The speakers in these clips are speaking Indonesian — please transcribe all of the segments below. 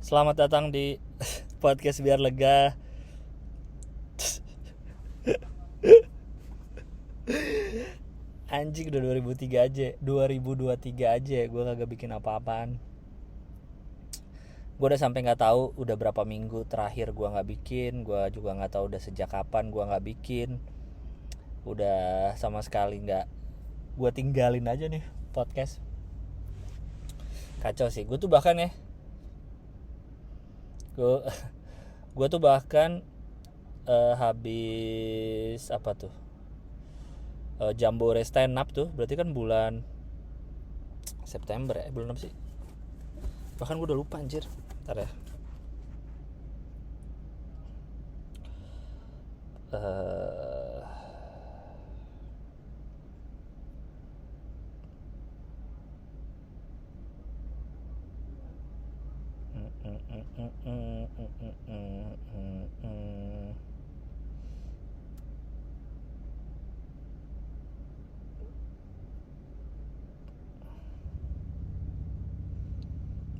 Selamat datang di podcast biar lega. Anjing udah 2023 aja gue kagak bikin apa-apaan. Gue udah sampai nggak tahu udah berapa minggu terakhir gue nggak bikin. Gue juga nggak tahu udah sejak kapan gue nggak bikin. Udah sama sekali nggak. Gue tinggalin aja nih podcast. Kacau sih. Gue tuh bahkan ya. Gue tuh bahkan habis apa tuh? Jambore stand up tuh berarti kan bulan September ya, bulan apa sih? Bahkan gue udah lupa anjir. Ntar ya.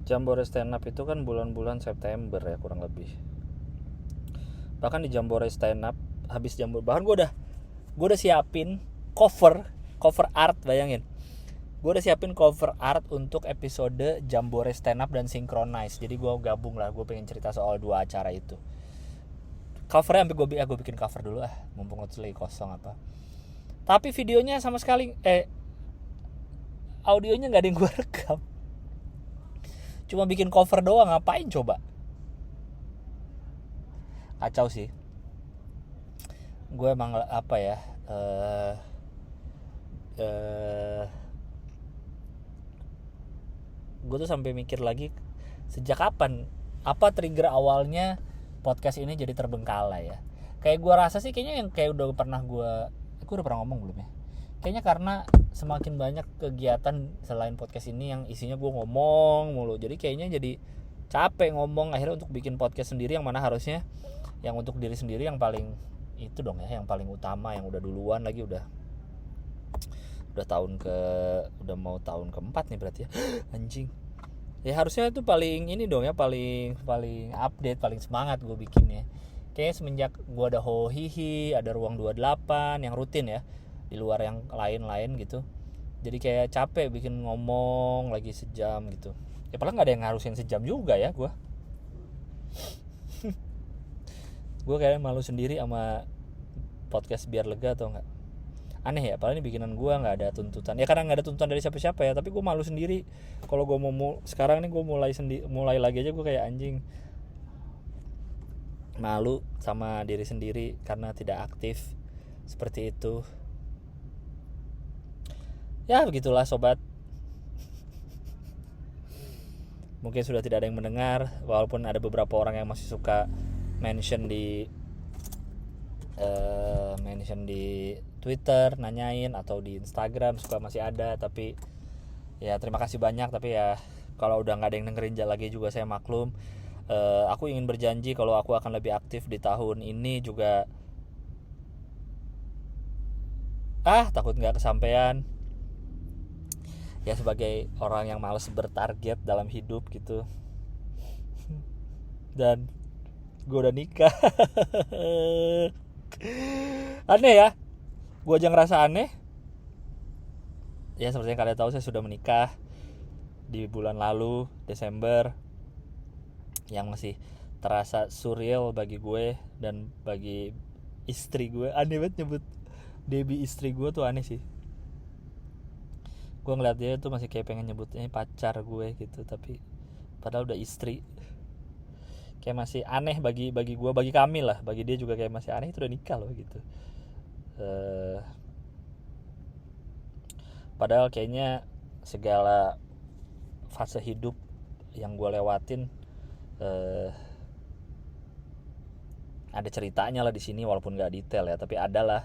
Jambore stand up itu kan bulan-bulan September ya kurang lebih. Bahkan di Jambore stand up habis Jambore, bahkan gue udah siapin cover art, bayangin. Gue udah siapin cover art untuk episode Jambore stand up dan Synchronize. Jadi gue gabung lah, gue pengen cerita soal dua acara itu. Covernya sampai gue bikin cover dulu mumpung lagi kosong apa. Tapi videonya sama sekali audionya nggak ada yang gue rekam. Cuma bikin cover doang, ngapain coba? Kacau sih. Gue emang apa ya? Gue tuh sampai mikir lagi sejak kapan, apa trigger awalnya podcast ini jadi terbengkalai ya. Kayak gue rasa sih kayaknya yang kayak udah pernah gue udah pernah ngomong belum ya? Kayaknya karena semakin banyak kegiatan selain podcast ini yang isinya gue ngomong mulu, jadi kayaknya jadi capek ngomong, akhirnya untuk bikin podcast sendiri yang mana harusnya yang untuk diri sendiri yang paling itu dong ya, yang paling utama, yang udah duluan lagi, udah udah mau tahun keempat nih berarti ya. Anjing ya, harusnya itu paling ini dong ya, paling update, paling semangat gue bikinnya. Kayaknya semenjak gue ada Hohihi, ada Ruang 28 yang rutin ya, di luar yang lain-lain gitu, jadi kayak capek bikin ngomong lagi sejam gitu ya, padahal nggak ada yang ngarusin sejam juga ya. Gue kayak malu sendiri sama podcast biar lega atau enggak. Aneh ya, padahal ini bikinan gue, nggak ada tuntutan ya, karena nggak ada tuntutan dari siapa-siapa ya, tapi gue malu sendiri. Kalau gue mau sekarang nih gue mulai lagi aja, gue kayak anjing malu sama diri sendiri karena tidak aktif seperti itu. Ya begitulah sobat. Mungkin sudah tidak ada yang mendengar, walaupun ada beberapa orang yang masih suka mention di Twitter, nanyain, atau di Instagram suka masih ada. Tapi ya terima kasih banyak. Tapi ya kalau udah nggak ada yang dengerin lagi juga saya maklum. Aku ingin berjanji kalau aku akan lebih aktif di tahun ini juga. Takut nggak kesampaian ya, sebagai orang yang malas bertarget dalam hidup gitu. Dan gue udah nikah. Aneh ya, gue aja ngerasa aneh ya. Seperti yang kalian tahu, saya sudah menikah di bulan lalu Desember, yang masih terasa surreal bagi gue dan bagi istri gue. Aneh banget nyebut Debbie istri gue tuh, aneh sih. Gue ngeliat dia tuh masih kayak pengen nyebutnya pacar gue gitu, tapi padahal udah istri. Kayak masih aneh bagi gue, bagi kami lah, bagi dia juga kayak masih aneh, itu udah nikah loh gitu. Padahal kayaknya segala fase hidup yang gue lewatin ada ceritanya lah di sini, walaupun nggak detail ya, tapi ada lah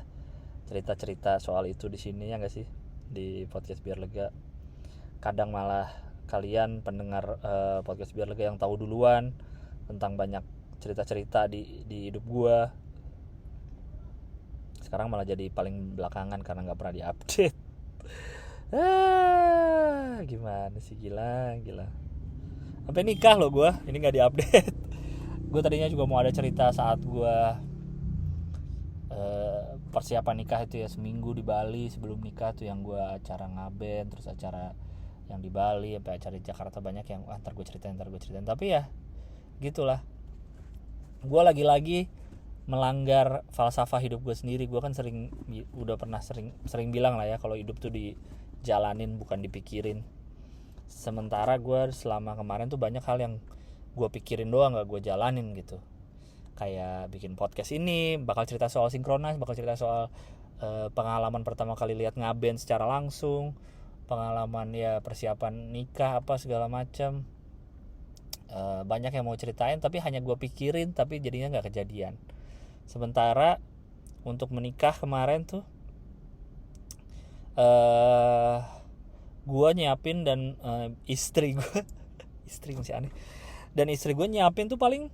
cerita soal itu di sini ya nggak sih, di podcast biar lega. Kadang malah kalian pendengar podcast biar lega yang tahu duluan tentang banyak cerita-cerita di hidup gue. Sekarang malah jadi paling belakangan karena nggak pernah diupdate. Gimana sih, gila. Sampai nikah loh gue, ini nggak diupdate. Gue tadinya juga mau ada cerita saat gue persiapan nikah itu ya, seminggu di Bali sebelum nikah tuh yang gue acara ngaben, terus acara yang di Bali, sampai acara di Jakarta banyak yang ntar gue ceritain. Tapi ya gitulah, gue lagi-lagi melanggar falsafah hidup gue sendiri. Gue kan udah pernah sering bilang lah ya, kalau hidup tuh dijalanin bukan dipikirin. Sementara gue selama kemarin tuh banyak hal yang gue pikirin doang, gak gue jalanin gitu. Kayak bikin podcast ini, bakal cerita soal Synchronize, bakal cerita soal pengalaman pertama kali lihat ngaben secara langsung, pengalaman ya persiapan nikah apa segala macam. Banyak yang mau ceritain tapi hanya gue pikirin tapi jadinya nggak kejadian. Sementara untuk menikah kemarin tuh gue nyiapin dan istri gue istri masih aneh, dan istri gue nyiapin tuh paling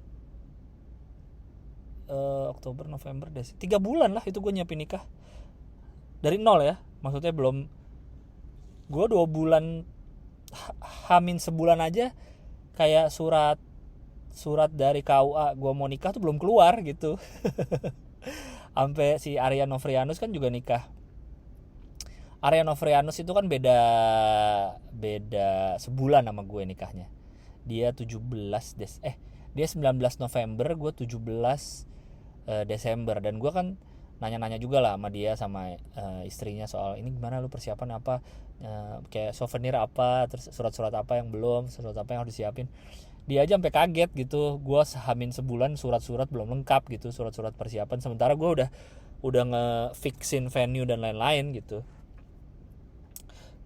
Oktober, November, Desember, 3 bulan lah itu gue nyiapin nikah dari nol ya. Maksudnya belum, gue 2 bulan hamin sebulan aja kayak surat dari KUA gue mau nikah tuh belum keluar gitu. Sampai si Arya Novrianus kan juga nikah. Arya Novrianus itu kan beda sebulan sama gue nikahnya. Dia 19 November, gue 17 Desember. Dan gue kan nanya-nanya juga lah sama dia sama istrinya soal ini gimana lu persiapan apa, kayak souvenir apa, terus surat-surat apa yang belum, surat apa yang harus disiapin. Dia aja sampai kaget gitu, gue hamin sebulan surat-surat belum lengkap gitu, surat-surat persiapan, sementara gue udah nge-fixin venue dan lain-lain gitu.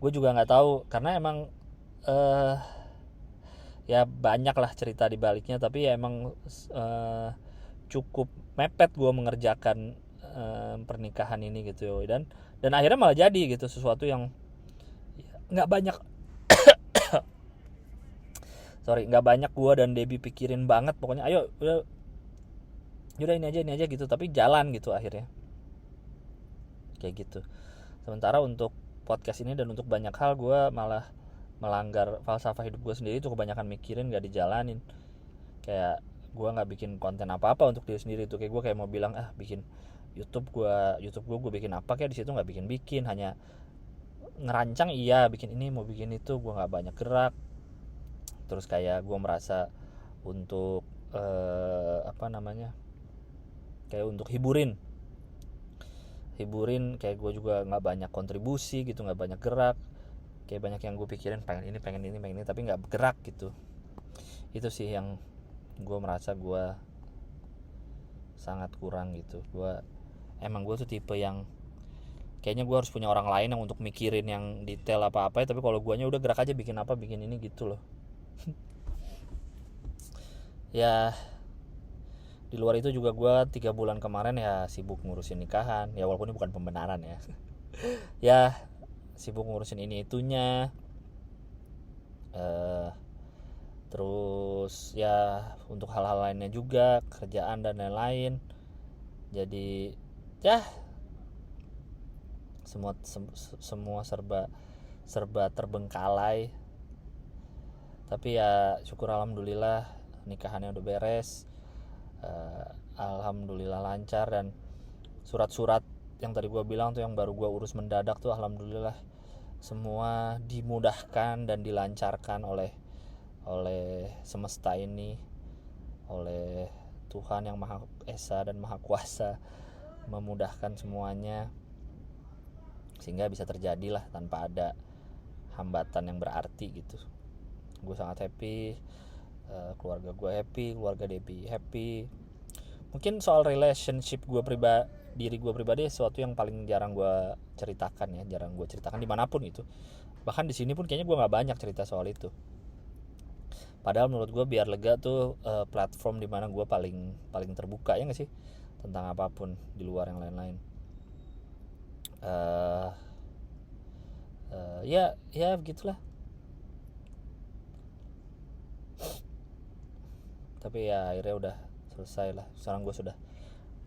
Gue juga nggak tahu karena emang ya banyak lah cerita di baliknya, tapi ya emang cukup mepet gue mengerjakan pernikahan ini gitu. Dan akhirnya malah jadi gitu, sesuatu yang nggak banyak nggak banyak gue dan Debbie pikirin banget. Pokoknya ayo udah ini aja gitu, tapi jalan gitu akhirnya kayak gitu. Sementara untuk podcast ini dan untuk banyak hal gue malah melanggar falsafah hidup gue sendiri, itu kebanyakan mikirin gak dijalanin. Kayak gue nggak bikin konten apa-apa untuk diri sendiri tuh. Kayak gue kayak mau bilang bikin YouTube gue bikin apa, kayak di situ nggak bikin, hanya ngerancang, iya bikin ini mau bikin itu, gue nggak banyak gerak. Terus kayak gue merasa untuk kayak untuk hiburin kayak gue juga nggak banyak kontribusi gitu, nggak banyak gerak. Kayak banyak yang gue pikirin pengen ini tapi nggak bergerak gitu. Itu sih yang gue merasa gue sangat kurang gitu. Gue tuh tipe yang kayaknya gue harus punya orang lain yang untuk mikirin yang detail apa-apa, tapi kalau guanya udah gerak aja, bikin apa bikin ini gitu loh. Ya di luar itu juga gue 3 bulan kemarin ya sibuk ngurusin nikahan ya, walaupun ini bukan pembenaran ya. Ya sibuk ngurusin ini itunya, terus ya untuk hal-hal lainnya juga, kerjaan dan lain-lain. Jadi ya semua serba terbengkalai. Tapi ya syukur alhamdulillah nikahannya udah beres, alhamdulillah lancar. Dan surat-surat yang tadi gue bilang tuh yang baru gue urus mendadak tuh alhamdulillah semua dimudahkan dan dilancarkan oleh semesta ini, oleh Tuhan yang Maha Esa dan Maha Kuasa, memudahkan semuanya sehingga bisa terjadilah tanpa ada hambatan yang berarti gitu. Gue sangat happy, keluarga gue happy, keluarga Debbie happy. Mungkin soal relationship diri gue pribadi sesuatu yang paling jarang gue ceritakan dimanapun itu. Bahkan di sini pun kayaknya gue nggak banyak cerita soal itu. Padahal menurut gue biar lega tuh platform dimana gue paling terbuka, ya nggak sih, tentang apapun di luar yang lain-lain. Ya begitulah. Tapi ya akhirnya udah selesai lah. Sekarang gue sudah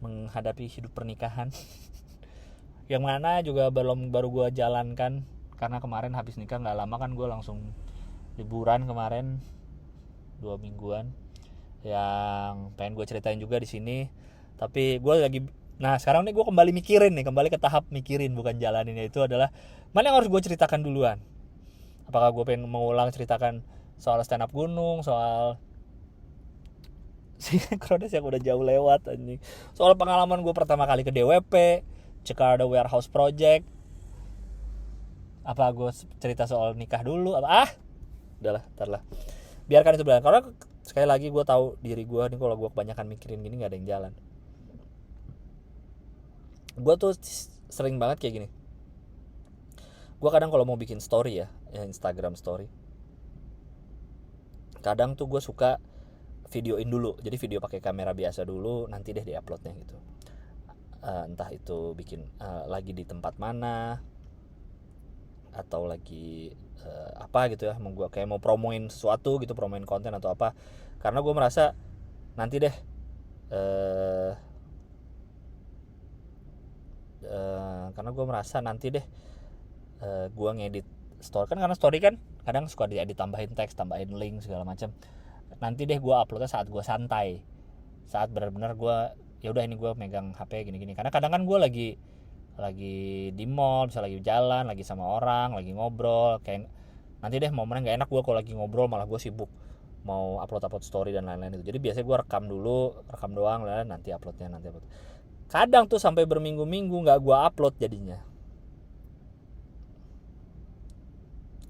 menghadapi hidup pernikahan yang mana juga baru gue jalankan, karena kemarin habis nikah nggak lama kan gue langsung liburan kemarin. 2 mingguan yang pengen gue ceritain juga di sini. Tapi gue lagi, nah sekarang nih gue kembali ke tahap mikirin, bukan jalaninnya. Itu adalah mana yang harus gue ceritakan duluan. Apakah gue pengen mengulang ceritakan soal stand up gunung, soal sinkronis yang udah jauh lewat anjing, soal pengalaman gue pertama kali ke DWP, Jakarta Warehouse Project, apa gue cerita soal nikah dulu, apa udahlah, ntar lah, biarkan itu berjalan. Karena sekali lagi gue tahu diri gue nih, kalau gue kebanyakan mikirin gini nggak ada yang jalan. Gue tuh sering banget kayak gini. Gue kadang kalau mau bikin story ya Instagram story, kadang tuh gue suka videoin dulu. Jadi video pakai kamera biasa dulu, nanti deh diuploadnya gitu. Entah itu bikin lagi di tempat mana, atau lagi apa gitu ya, gue kayak mau promoin sesuatu gitu, promoin konten atau apa. Karena gue merasa nanti deh gue ngedit story kan, karena story kan kadang suka ditambahin teks, tambahin link segala macam. Nanti deh gue uploadnya saat gue santai, saat benar-benar gue ya udah ini gue megang HP gini-gini. Karena kadang kan gue lagi di mall, misalnya lagi jalan, lagi sama orang, lagi ngobrol, kayak nanti deh momennya nggak enak gue kalau lagi ngobrol malah gue sibuk mau upload story dan lain-lain itu. Jadi biasanya gue rekam doang lah, nanti upload. Kadang tuh sampai berminggu-minggu nggak gue upload jadinya,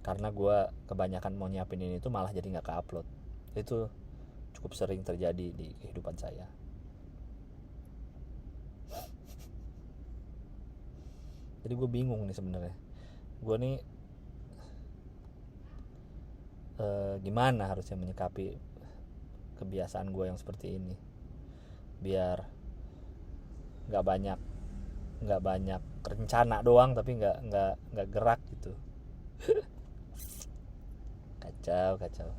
karena gue kebanyakan mau nyiapin ini tuh malah jadi nggak ke-upload. Itu cukup sering terjadi di kehidupan saya. Jadi gue bingung nih sebenarnya. Gue nih gimana harusnya menyikapi kebiasaan gue yang seperti ini, biar nggak banyak rencana doang tapi nggak gerak gitu. kacau.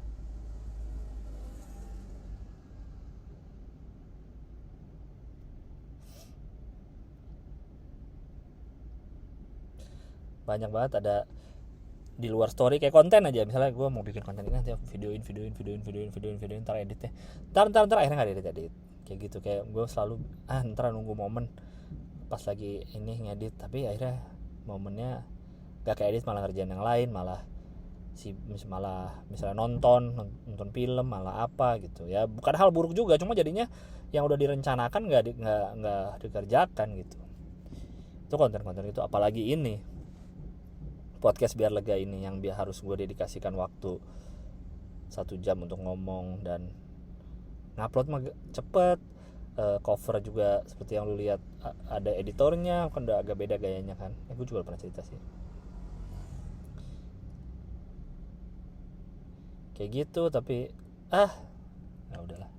Banyak banget ada di luar story, kayak konten aja. Misalnya gue mau bikin konten ini, nanti videoin, ntar editnya ntar akhirnya nggak edit kayak gitu. Kayak gue selalu ntar nunggu momen pas lagi ini ngedit, tapi akhirnya momennya gak kayak edit, malah ngerjain yang lain, malah misalnya nonton film, malah apa gitu ya. Bukan hal buruk juga, cuma jadinya yang udah direncanakan nggak dikerjakan gitu. Itu konten itu. Apalagi ini podcast biar lega ini, yang harus gue dedikasikan waktu 1 jam untuk ngomong dan ngupload mah cepet. Cover juga seperti yang lu lihat ada editornya, kan udah agak beda gayanya kan. Gue juga pernah cerita sih kayak gitu. Tapi ya udahlah.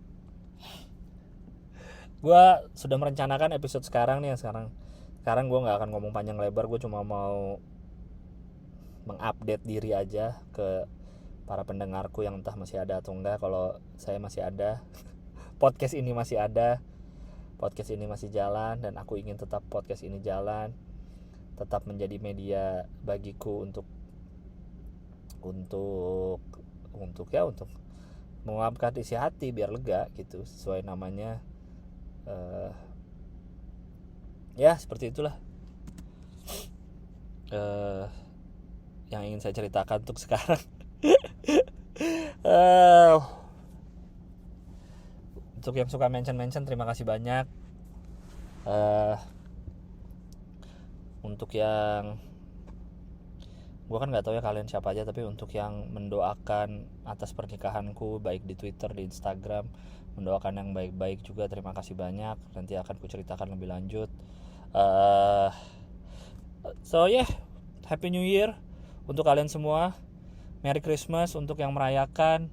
Gue sudah merencanakan episode sekarang nih, sekarang gue nggak akan ngomong panjang lebar. Gue cuma mau mengupdate diri aja ke para pendengarku yang entah masih ada atau enggak. Kalau saya masih ada, podcast ini masih ada, podcast ini masih jalan, dan aku ingin tetap podcast ini jalan, tetap menjadi media bagiku untuk mengungkapkan isi hati biar lega gitu, sesuai namanya. Ya seperti itulah yang ingin saya ceritakan untuk sekarang. Untuk yang suka mention terima kasih banyak. Untuk yang gue kan nggak tahu ya kalian siapa aja, tapi untuk yang mendoakan atas pernikahanku, baik di Twitter, di Instagram, mendoakan yang baik-baik juga, terima kasih banyak. Nanti akan kuceritakan lebih lanjut. So yeah, Happy New Year untuk kalian semua. Merry Christmas untuk yang merayakan.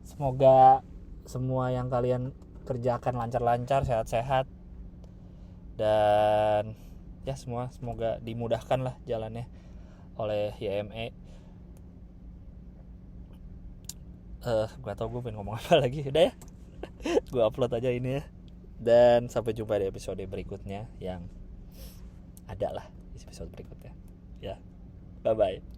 Semoga semua yang kalian kerjakan lancar-lancar, sehat-sehat, dan ya semoga dimudahkan lah jalannya oleh YME. Gak tau gue pengen ngomong apa lagi. Udah ya, gue upload aja ini ya. Dan sampai jumpa di episode berikutnya, yang ada lah di episode berikutnya. Ya, bye bye.